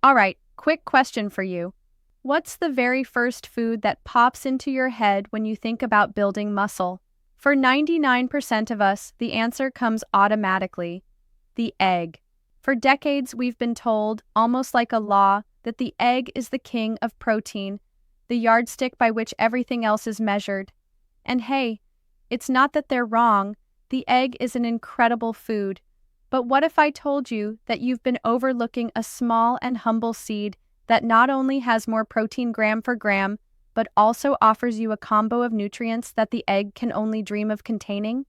All right, quick question for you. What's the very first food that pops into your head when you think about building muscle? For 99% of us, the answer comes automatically: the egg. For decades, we've been told, almost like a law, that the egg is the king of protein, the yardstick by which everything else is measured. And hey, it's not that they're wrong. The egg is an incredible food. But what if I told you that you've been overlooking a small and humble seed that not only has more protein gram for gram, but also offers you a combo of nutrients that the egg can only dream of containing?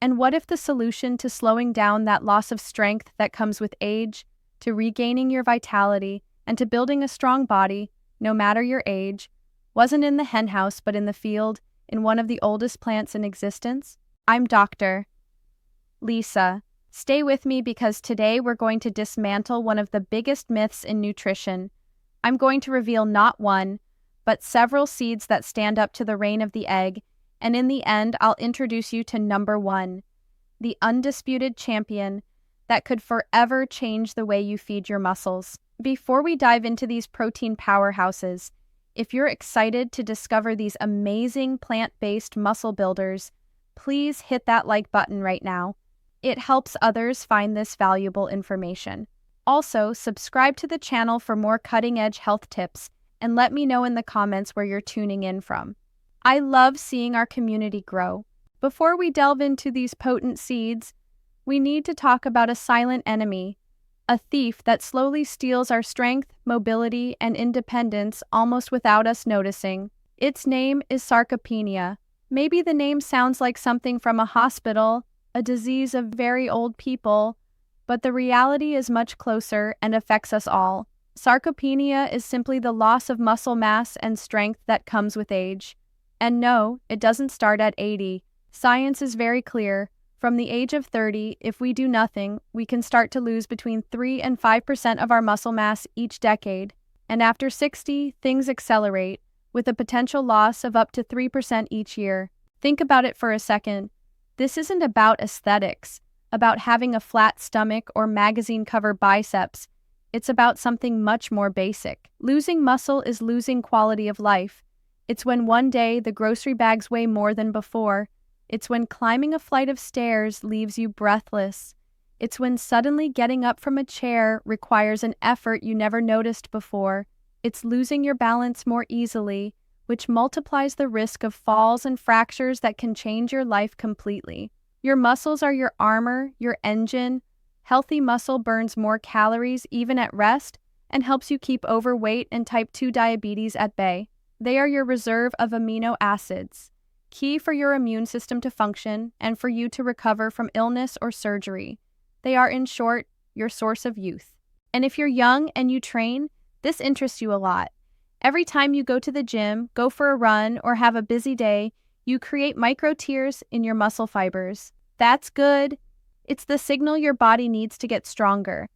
And what if the solution to slowing down that loss of strength that comes with age, to regaining your vitality, and to building a strong body, no matter your age, wasn't in the henhouse but in the field, in one of the oldest plants in existence? I'm Dr. Lisa. Stay with me because today we're going to dismantle one of the biggest myths in nutrition. I'm going to reveal not one, but several seeds that stand up to the reign of the egg, and in the end, I'll introduce you to number one, the undisputed champion that could forever change the way you feed your muscles. Before we dive into these protein powerhouses, if you're excited to discover these amazing plant-based muscle builders, please hit that like button right now. It helps others find this valuable information. Also, subscribe to the channel for more cutting-edge health tips and let me know in the comments where you're tuning in from. I love seeing our community grow. Before we delve into these potent seeds, we need to talk about a silent enemy, a thief that slowly steals our strength, mobility, and independence almost without us noticing. Its name is sarcopenia. Maybe the name sounds like something from a hospital, a disease of very old people, but the reality is much closer and affects us all. Sarcopenia is simply the loss of muscle mass and strength that comes with age. And no, it doesn't start at 80. Science is very clear. From the age of 30, if we do nothing, we can start to lose between 3 and 5% of our muscle mass each decade. And after 60, things accelerate, with a potential loss of up to 3% each year. Think about it for a second. This isn't about aesthetics, about having a flat stomach or magazine cover biceps. It's about something much more basic. Losing muscle is losing quality of life. It's when one day the grocery bags weigh more than before. It's when climbing a flight of stairs leaves you breathless. It's when suddenly getting up from a chair requires an effort you never noticed before. It's losing your balance more easily, which multiplies the risk of falls and fractures that can change your life completely. Your muscles are your armor, your engine. Healthy muscle burns more calories even at rest and helps you keep overweight and type 2 diabetes at bay. They are your reserve of amino acids, key for your immune system to function and for you to recover from illness or surgery. They are, in short, your source of youth. And if you're young and you train, this interests you a lot. Every time you go to the gym, go for a run, or have a busy day, you create micro tears in your muscle fibers. That's good. It's the signal your body needs to get stronger.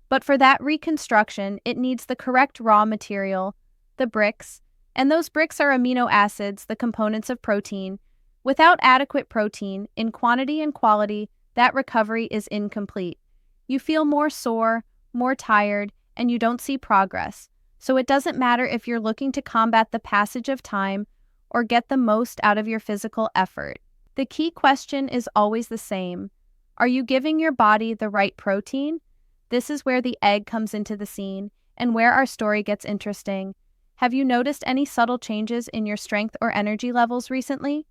But for that reconstruction, it needs the correct raw material, the bricks. And those bricks are amino acids, the components of protein. Without adequate protein, in quantity and quality, that recovery is incomplete. You feel more sore, more tired, and you don't see progress. So it doesn't matter if you're looking to combat the passage of time or get the most out of your physical effort. The key question is always the same. Are you giving your body the right protein? This is where the egg comes into the scene and where our story gets interesting. Have you noticed any subtle changes in your strength or energy levels recently?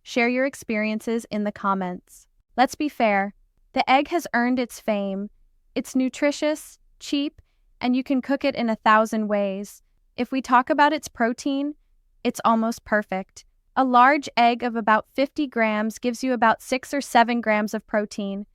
Share your experiences in the comments. Let's be fair. The egg has earned its fame. It's nutritious, cheap, and you can cook it in 1,000 ways. If we talk about its protein, it's almost perfect. A large egg of about 50 grams gives you about 6 or 7 grams of protein.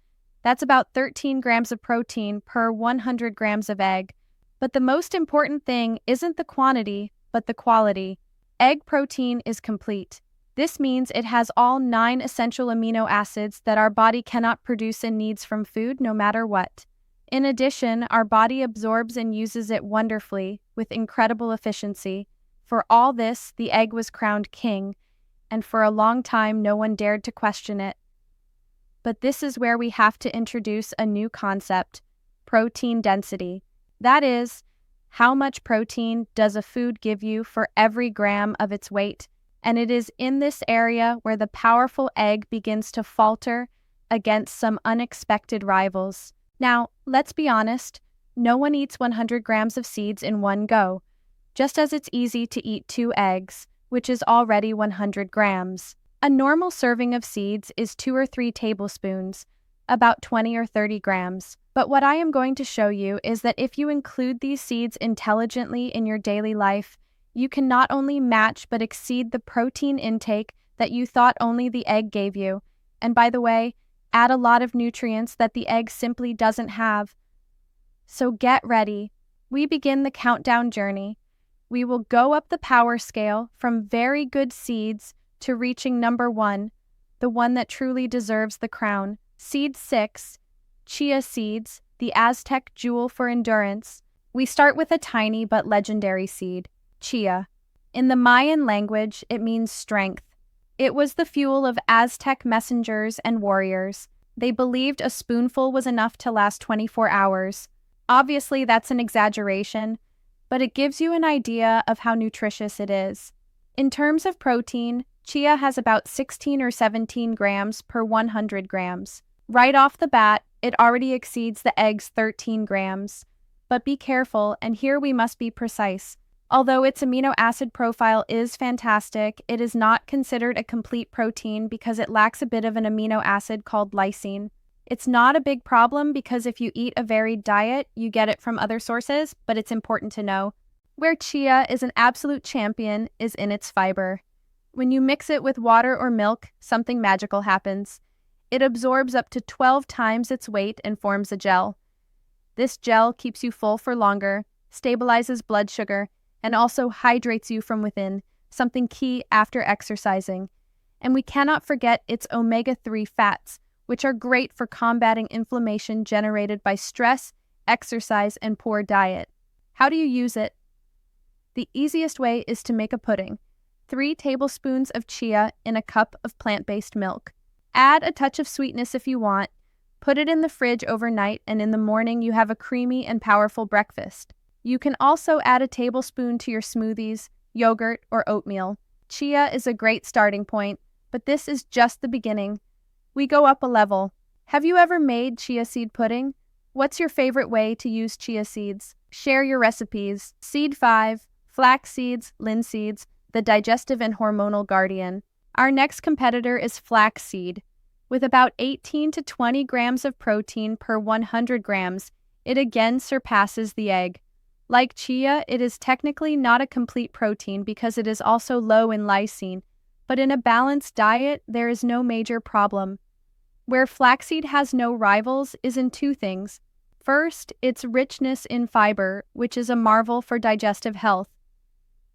That's about 13 grams of protein per 100 grams of egg. But the most important thing isn't the quantity, but the quality. Egg protein is complete. This means it has all 9 essential amino acids that our body cannot produce and needs from food no matter what. In addition, our body absorbs and uses it wonderfully, with incredible efficiency. For all this, the egg was crowned king, and for a long time no one dared to question it. But this is where we have to introduce a new concept: protein density. That is, How much protein does a food give you for every gram of its weight? And it is in this area where the powerful egg begins to falter against some unexpected rivals. Now, let's be honest, no one eats 100 grams of seeds in one go, just as it's easy to eat 2 eggs, which is already 100 grams. A normal serving of seeds is 2 or 3 tablespoons, about 20 or 30 grams. But what I am going to show you is that if you include these seeds intelligently in your daily life, you can not only match but exceed the protein intake that you thought only the egg gave you. And by the way, add a lot of nutrients that the egg simply doesn't have. So get ready. We begin the countdown journey. We will go up the power scale from very good seeds to reaching number 1, the one that truly deserves the crown. Seed 6, chia seeds, the Aztec jewel for endurance. We start with a tiny but legendary seed, chia. In the Mayan language, it means strength. It was the fuel of Aztec messengers and warriors. They believed a spoonful was enough to last 24 hours. Obviously, that's an exaggeration, but it gives you an idea of how nutritious it is. In terms of protein, chia has about 16 or 17 grams per 100 grams. Right off the bat, it already exceeds the egg's 13 grams. But be careful, and here we must be precise. Although its amino acid profile is fantastic, it is not considered a complete protein because it lacks a bit of an amino acid called lysine. It's not a big problem because if you eat a varied diet, you get it from other sources, but it's important to know. Where chia is an absolute champion is in its fiber. When you mix it with water or milk, something magical happens. It absorbs up to 12 times its weight and forms a gel. This gel keeps you full for longer, stabilizes blood sugar, and also hydrates you from within, something key after exercising. And we cannot forget its omega-3 fats, which are great for combating inflammation generated by stress, exercise, and poor diet. How do you use it? The easiest way is to make a pudding. 3 tablespoons of chia in a cup of plant-based milk. Add a touch of sweetness if you want. Put it in the fridge overnight, and in the morning you have a creamy and powerful breakfast. You can also add a tablespoon to your smoothies, yogurt, or oatmeal. Chia is a great starting point, but this is just the beginning. We go up a level. Have you ever made chia seed pudding? What's your favorite way to use chia seeds? Share your recipes. Seed 5, flax seeds, linseeds, the digestive and hormonal guardian. Our next competitor is flax seed. With about 18 to 20 grams of protein per 100 grams, it again surpasses the egg. Like chia, it is technically not a complete protein because it is also low in lysine, but in a balanced diet, there is no major problem. Where flaxseed has no rivals is in 2 things. First, its richness in fiber, which is a marvel for digestive health.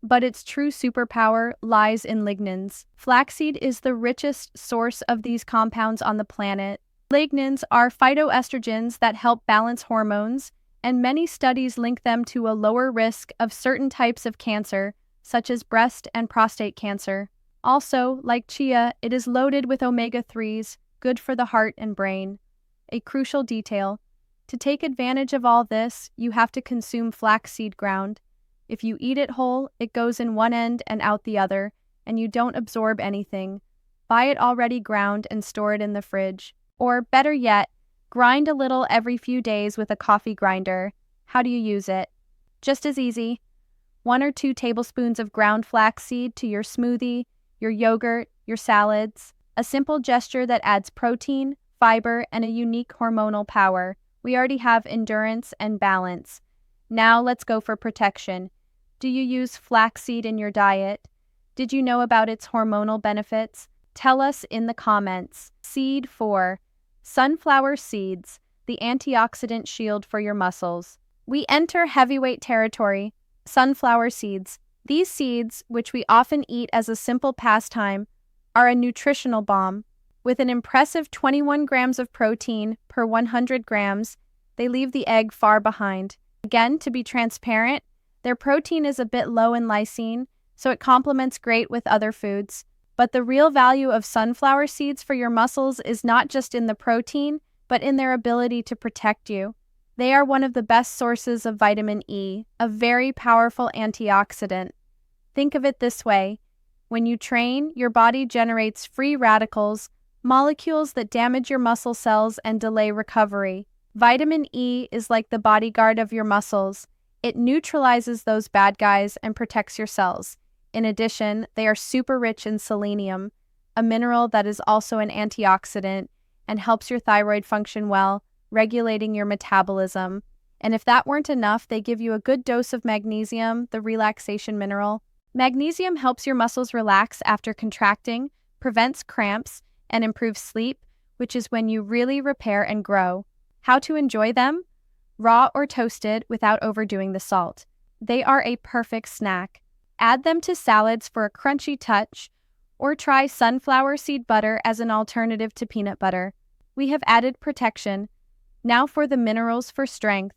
But its true superpower lies in lignans. Flaxseed is the richest source of these compounds on the planet. Lignans are phytoestrogens that help balance hormones, and many studies link them to a lower risk of certain types of cancer, such as breast and prostate cancer. Also, like chia, it is loaded with omega-3s, good for the heart and brain. A crucial detail: to take advantage of all this, you have to consume flaxseed ground. If you eat it whole, it goes in one end and out the other, and you don't absorb anything. Buy it already ground and store it in the fridge. Or better yet, grind a little every few days with a coffee grinder. How do you use it? Just as easy. 1 or 2 tablespoons of ground flaxseed to your smoothie, your yogurt, your salads. A simple gesture that adds protein, fiber, and a unique hormonal power. We already have endurance and balance. Now let's go for protection. Do you use flaxseed in your diet? Did you know about its hormonal benefits? Tell us in the comments. Seed 4. Sunflower seeds, the antioxidant shield for your muscles. We enter heavyweight territory. Sunflower seeds. These seeds, which we often eat as a simple pastime, are a nutritional bomb. With an impressive 21 grams of protein per 100 grams, they leave the egg far behind. Again, to be transparent, their protein is a bit low in lysine, so it complements great with other foods. But the real value of sunflower seeds for your muscles is not just in the protein, but in their ability to protect you. They are one of the best sources of vitamin E, a very powerful antioxidant. Think of it this way. When you train, your body generates free radicals, molecules that damage your muscle cells and delay recovery. Vitamin E is like the bodyguard of your muscles. It neutralizes those bad guys and protects your cells. In addition, they are super rich in selenium, a mineral that is also an antioxidant and helps your thyroid function well, regulating your metabolism. And if that weren't enough, they give you a good dose of magnesium, the relaxation mineral. Magnesium helps your muscles relax after contracting, prevents cramps, and improves sleep, which is when you really repair and grow. How to enjoy them? Raw or toasted without overdoing the salt. They are a perfect snack. Add them to salads for a crunchy touch, or try sunflower seed butter as an alternative to peanut butter. We have added protection. Now for the minerals for strength.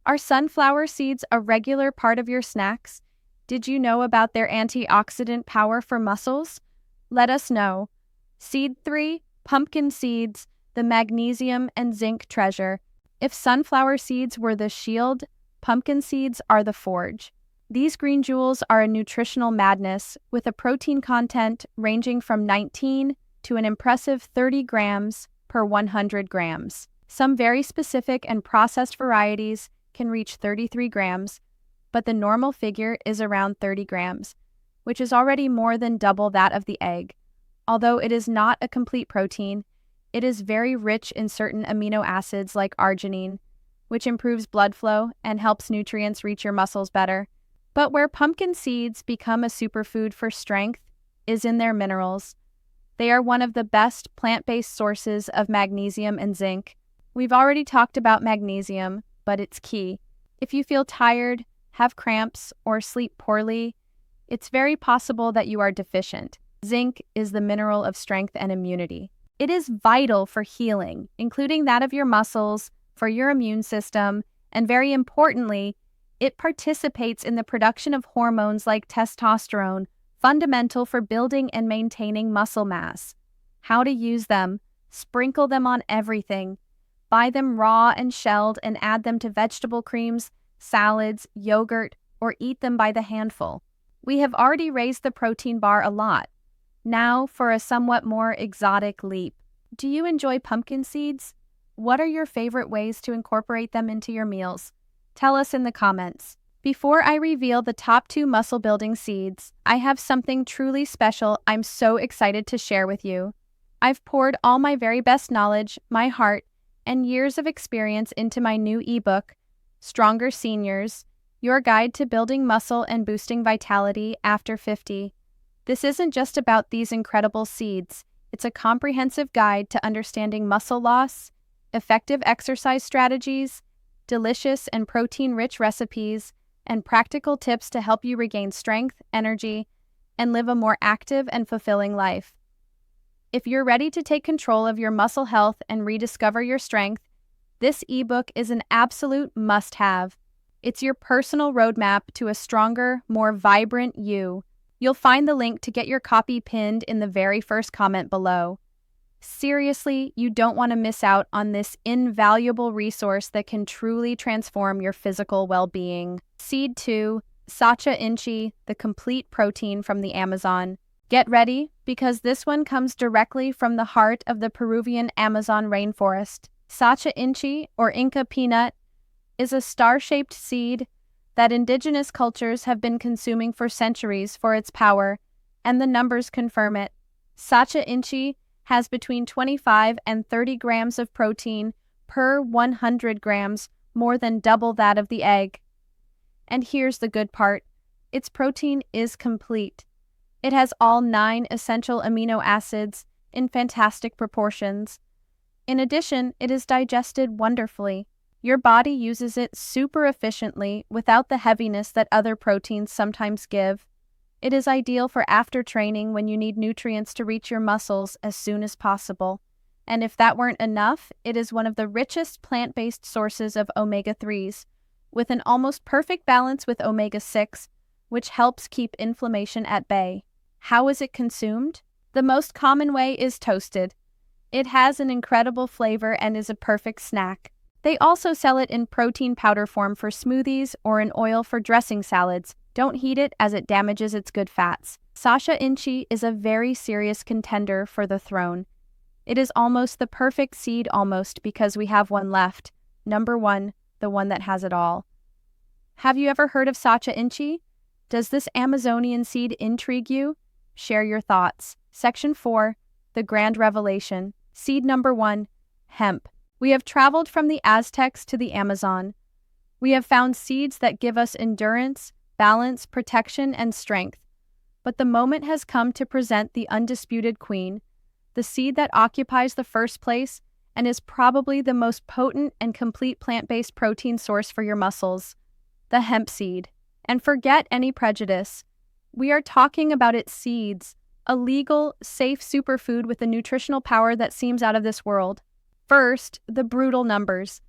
Are sunflower seeds a regular part of your snacks? Did you know about their antioxidant power for muscles? Let us know. Seed 3, pumpkin seeds, the magnesium and zinc treasure. If sunflower seeds were the shield, pumpkin seeds are the forge. These green jewels are a nutritional madness with a protein content ranging from 19 to an impressive 30 grams per 100 grams. Some very specific and processed varieties can reach 33 grams, but the normal figure is around 30 grams, which is already more than double that of the egg. Although it is not a complete protein, it is very rich in certain amino acids like arginine, which improves blood flow and helps nutrients reach your muscles better. But where pumpkin seeds become a superfood for strength is in their minerals. They are one of the best plant-based sources of magnesium and zinc. We've already talked about magnesium, but it's key. If you feel tired, have cramps, or sleep poorly, it's very possible that you are deficient. Zinc is the mineral of strength and immunity. It is vital for healing, including that of your muscles, for your immune system, and very importantly, it participates in the production of hormones like testosterone, fundamental for building and maintaining muscle mass. How to use them? Sprinkle them on everything. Buy them raw and shelled and add them to vegetable creams, salads, yogurt, or eat them by the handful. We have already raised the protein bar a lot. Now for a somewhat more exotic leap. Do you enjoy pumpkin seeds? What are your favorite ways to incorporate them into your meals? Tell us in the comments. Before I reveal the top 2 muscle-building seeds, I have something truly special I'm so excited to share with you. I've poured all my very best knowledge, my heart, and years of experience into my new ebook, Stronger Seniors, Your Guide to Building Muscle and Boosting Vitality After 50. This isn't just about these incredible seeds. It's a comprehensive guide to understanding muscle loss, effective exercise strategies, delicious and protein-rich recipes, and practical tips to help you regain strength, energy, and live a more active and fulfilling life. If you're ready to take control of your muscle health and rediscover your strength, this ebook is an absolute must-have. It's your personal roadmap to a stronger, more vibrant you. You'll find the link to get your copy pinned in the very first comment below. Seriously, you don't want to miss out on this invaluable resource that can truly transform your physical well-being. Seed 2, Sacha Inchi, the complete protein from the Amazon. Get ready, because this one comes directly from the heart of the Peruvian Amazon rainforest. Sacha Inchi, or Inca peanut, is a star-shaped seed that indigenous cultures have been consuming for centuries for its power, and the numbers confirm it. Sacha Inchi has between 25 and 30 grams of protein per 100 grams, more than double that of the egg. And here's the good part. Its protein is complete. It has all 9 essential amino acids in fantastic proportions. In addition, it is digested wonderfully. Your body uses it super efficiently without the heaviness that other proteins sometimes give. It is ideal for after training when you need nutrients to reach your muscles as soon as possible. And if that weren't enough, it is one of the richest plant-based sources of omega-3s, with an almost perfect balance with omega-6, which helps keep inflammation at bay. How is it consumed? The most common way is toasted. It has an incredible flavor and is a perfect snack. They also sell it in protein powder form for smoothies or in oil for dressing salads. Don't heat it as it damages its good fats. Sacha Inchi is a very serious contender for the throne. It is almost the perfect seed because we have one left. Number 1, the one that has it all. Have you ever heard of Sacha Inchi? Does this Amazonian seed intrigue you? Share your thoughts. Section 4, the grand revelation. Seed number 1, hemp. We have traveled from the Aztecs to the Amazon. We have found seeds that give us endurance, balance, protection, and strength. But the moment has come to present the undisputed queen, the seed that occupies the first place and is probably the most potent and complete plant-based protein source for your muscles, the hemp seed. And forget any prejudice. We are talking about its seeds, a legal, safe superfood with a nutritional power that seems out of this world. First, the brutal numbers.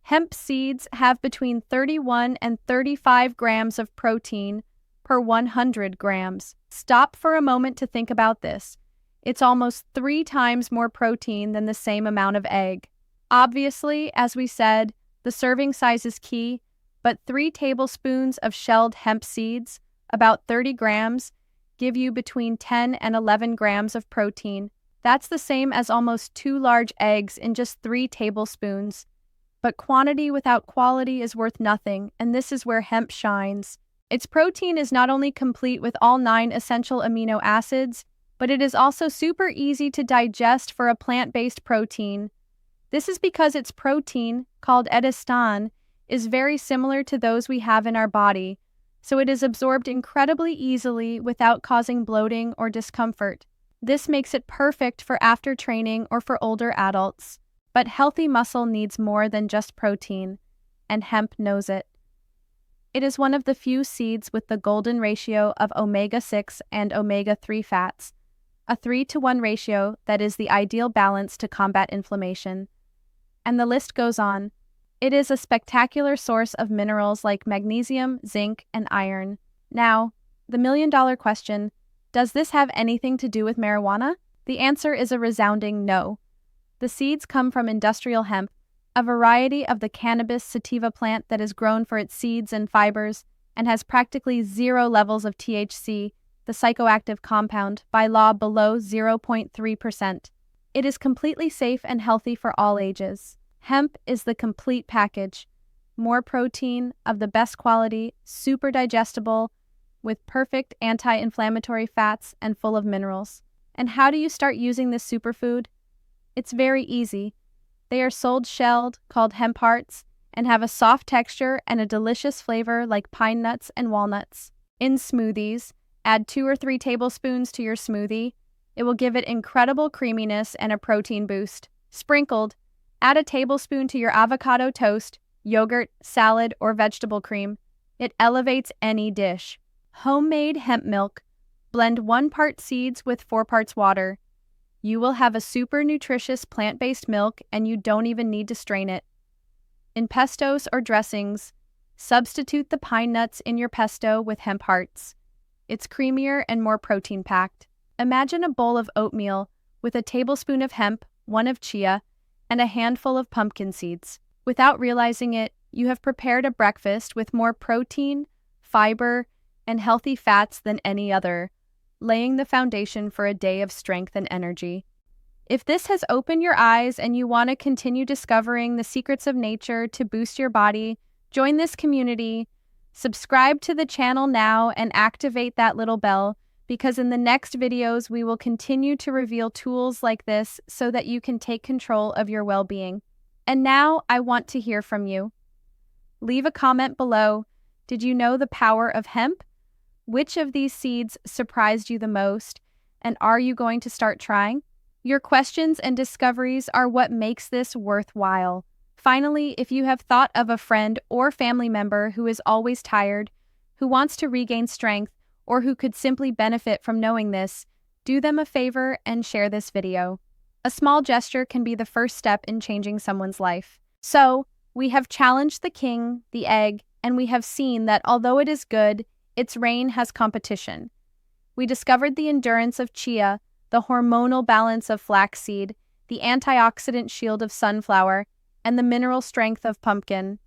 Hemp seeds have between 31 and 35 grams of protein per 100 grams. Stop for a moment to think about this. It's almost 3 times more protein than the same amount of egg. Obviously, as we said, the serving size is key, but 3 tablespoons of shelled hemp seeds, about 30 grams, give you between 10 and 11 grams of protein. That's the same as almost 2 large eggs in just 3 tablespoons. But quantity without quality is worth nothing, and this is where hemp shines. Its protein is not only complete with all 9 essential amino acids, but it is also super easy to digest for a plant-based protein. This is because its protein, called edestan, is very similar to those we have in our body, so it is absorbed incredibly easily without causing bloating or discomfort. This makes it perfect for after training or for older adults. But healthy muscle needs more than just protein, and hemp knows it. It is one of the few seeds with the golden ratio of omega-6 and omega-3 fats, a 3-to-1 ratio that is the ideal balance to combat inflammation. And the list goes on. It is a spectacular source of minerals like magnesium, zinc, and iron. Now, the million-dollar question, does this have anything to do with marijuana? The answer is a resounding no. The seeds come from industrial hemp, a variety of the cannabis sativa plant that is grown for its seeds and fibers and has practically 0 levels of THC, the psychoactive compound, by law below 0.3%. It is completely safe and healthy for all ages. Hemp is the complete package. More protein, of the best quality, super digestible, with perfect anti-inflammatory fats and full of minerals. And how do you start using this superfood? It's very easy. They are sold shelled, called hemp hearts, and have a soft texture and a delicious flavor like pine nuts and walnuts. In smoothies, add 2 or 3 tablespoons to your smoothie. It will give it incredible creaminess and a protein boost. Sprinkled, add a tablespoon to your avocado toast, yogurt, salad, or vegetable cream. It elevates any dish. Homemade hemp milk. Blend 1 part seeds with 4 parts water. You will have a super nutritious plant-based milk and you don't even need to strain it. In pestos or dressings, substitute the pine nuts in your pesto with hemp hearts. It's creamier and more protein-packed. Imagine a bowl of oatmeal with a tablespoon of hemp, 1 of chia, and a handful of pumpkin seeds. Without realizing it, you have prepared a breakfast with more protein, fiber, and healthy fats than any other, laying the foundation for a day of strength and energy. If this has opened your eyes and you want to continue discovering the secrets of nature to boost your body, join this community, subscribe to the channel now, and activate that little bell, because in the next videos we will continue to reveal tools like this so that you can take control of your well-being. And now I want to hear from you. Leave a comment below. Did you know the power of hemp? Which of these seeds surprised you the most, and are you going to start trying? Your questions and discoveries are what makes this worthwhile. Finally, if you have thought of a friend or family member who is always tired, who wants to regain strength, or who could simply benefit from knowing this, do them a favor and share this video. A small gesture can be the first step in changing someone's life. So, we have challenged the king, the egg, and we have seen that although it is good, its reign has competition. We discovered the endurance of chia, the hormonal balance of flaxseed, the antioxidant shield of sunflower, and the mineral strength of pumpkin.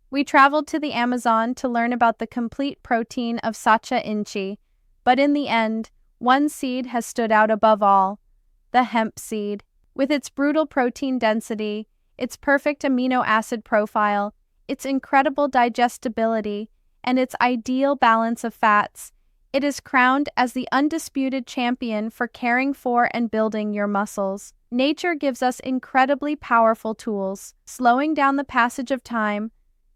We traveled to the Amazon to learn about the complete protein of sacha inchi, but in the end, one seed has stood out above all: the hemp seed. With its brutal protein density, its perfect amino acid profile, its incredible digestibility, and its ideal balance of fats, it is crowned as the undisputed champion for caring for and building your muscles. Nature gives us incredibly powerful tools. Slowing down the passage of time,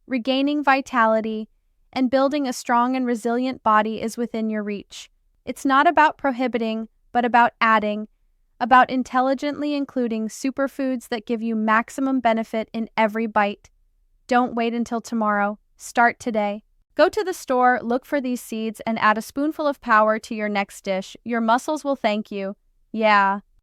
regaining vitality, and building a strong and resilient body is within your reach. It's not about prohibiting, but about adding, about intelligently including superfoods that give you maximum benefit in every bite. Don't wait until tomorrow. Start today. Go to the store, look for these seeds, and add a spoonful of power to your next dish. Your muscles will thank you. Yeah.